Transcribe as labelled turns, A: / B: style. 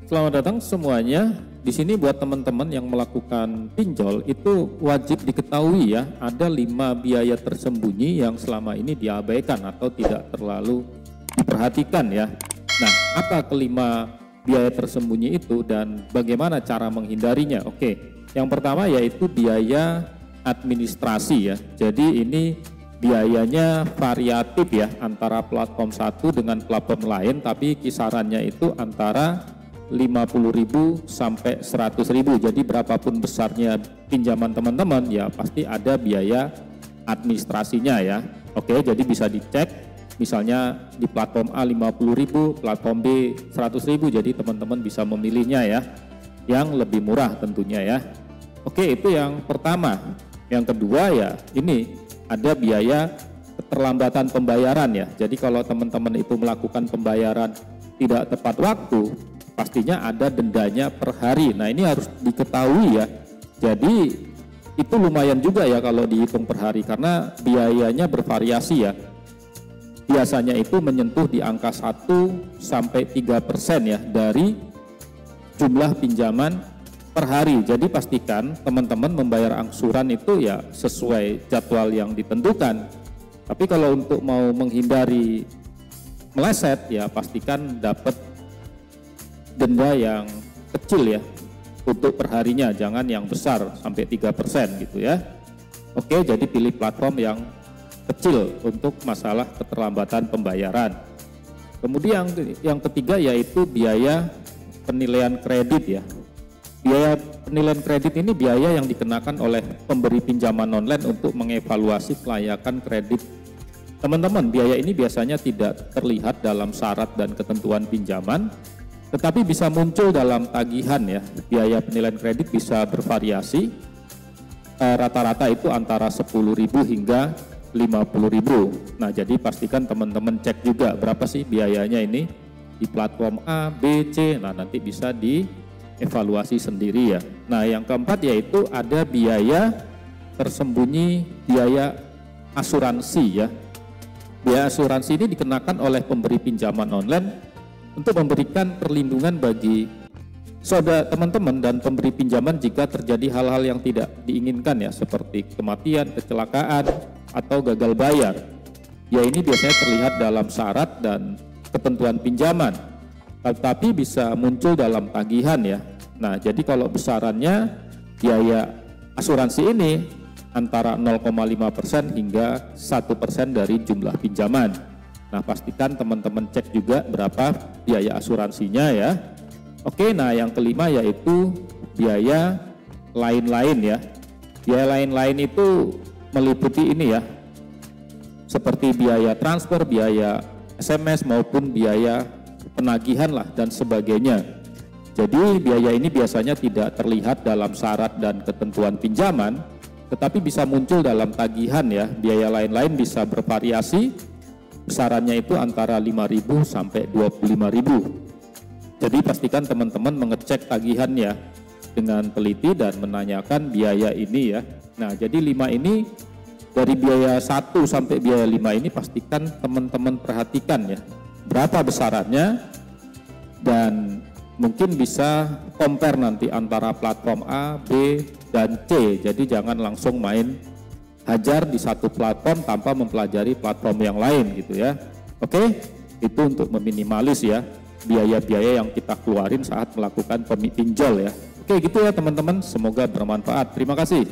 A: Selamat datang semuanya. Di sini buat teman-teman yang melakukan pinjol itu wajib diketahui ya, ada 5 biaya tersembunyi yang selama ini diabaikan atau tidak terlalu diperhatikan ya. Nah, apa kelima biaya tersembunyi itu dan bagaimana cara menghindarinya? Oke, yang pertama yaitu biaya administrasi ya. Jadi ini biayanya variatif ya antara platform satu dengan platform lain, tapi kisarannya itu antara 50.000 sampai 100.000. Jadi berapapun besarnya pinjaman teman-teman ya pasti ada biaya administrasinya ya. Oke, jadi bisa dicek misalnya di platform A 50.000, platform B 100.000. Jadi teman-teman bisa memilihnya ya, yang lebih murah tentunya ya. Oke, itu yang pertama. Yang kedua ya ini ada biaya keterlambatan pembayaran ya. Jadi kalau teman-teman itu melakukan pembayaran tidak tepat waktu, pastinya ada dendanya per hari. Nah, ini harus diketahui ya. Jadi itu lumayan juga ya kalau dihitung per hari karena biayanya bervariasi ya. Biasanya itu menyentuh di angka 1 sampai 3% ya dari jumlah pinjaman per hari. Jadi pastikan teman-teman membayar angsuran itu ya sesuai jadwal yang ditentukan. Tapi kalau untuk mau menghindari meleset ya pastikan dapat denda yang kecil ya untuk perharinya, jangan yang besar sampai 3% gitu ya. Oke, jadi pilih platform yang kecil untuk masalah keterlambatan pembayaran. Kemudian yang ketiga yaitu biaya penilaian kredit ya. Biaya penilaian kredit ini biaya yang dikenakan oleh pemberi pinjaman online untuk mengevaluasi kelayakan kredit teman-teman. Biaya ini biasanya tidak terlihat dalam syarat dan ketentuan pinjaman, tetapi bisa muncul dalam tagihan ya. Biaya penilaian kredit bisa bervariasi, rata-rata itu antara 10.000 hingga 50.000. Nah, jadi pastikan teman-teman cek juga berapa sih biayanya ini di platform A, B, C. Nah, nanti bisa dievaluasi sendiri ya. Nah, yang keempat yaitu ada biaya tersembunyi, biaya asuransi ya. Biaya asuransi ini dikenakan oleh pemberi pinjaman online untuk memberikan perlindungan bagi saudara teman-teman dan pemberi pinjaman jika terjadi hal-hal yang tidak diinginkan ya, seperti kematian, kecelakaan, atau gagal bayar. Ya, ini biasanya terlihat dalam syarat dan ketentuan pinjaman, tetapi bisa muncul dalam tagihan ya. Nah, jadi kalau besarannya biaya asuransi ini antara 0,5% hingga 1% dari jumlah pinjaman. Nah, pastikan teman-teman cek juga berapa biaya asuransinya ya. Oke, nah yang kelima yaitu biaya lain-lain ya. Biaya lain-lain itu meliputi ini ya, seperti biaya transfer, biaya SMS maupun biaya penagihan lah dan sebagainya. Jadi biaya ini biasanya tidak terlihat dalam syarat dan ketentuan pinjaman, tetapi bisa muncul dalam tagihan ya. Biaya lain-lain bisa bervariasi, besarannya itu antara 5.000 sampai 25.000. Jadi pastikan teman-teman mengecek tagihannya dengan teliti dan menanyakan biaya ini ya. Nah, jadi 5 ini dari biaya 1 sampai biaya 5 ini pastikan teman-teman perhatikan ya. Berapa besarannya dan mungkin bisa compare nanti antara platform A, B, dan C. Jadi jangan langsung main hajar di satu platform tanpa mempelajari platform yang lain gitu ya. Oke, itu untuk meminimalis ya biaya-biaya yang kita keluarin saat melakukan pinjol ya. Oke, gitu ya teman-teman, semoga bermanfaat. Terima kasih.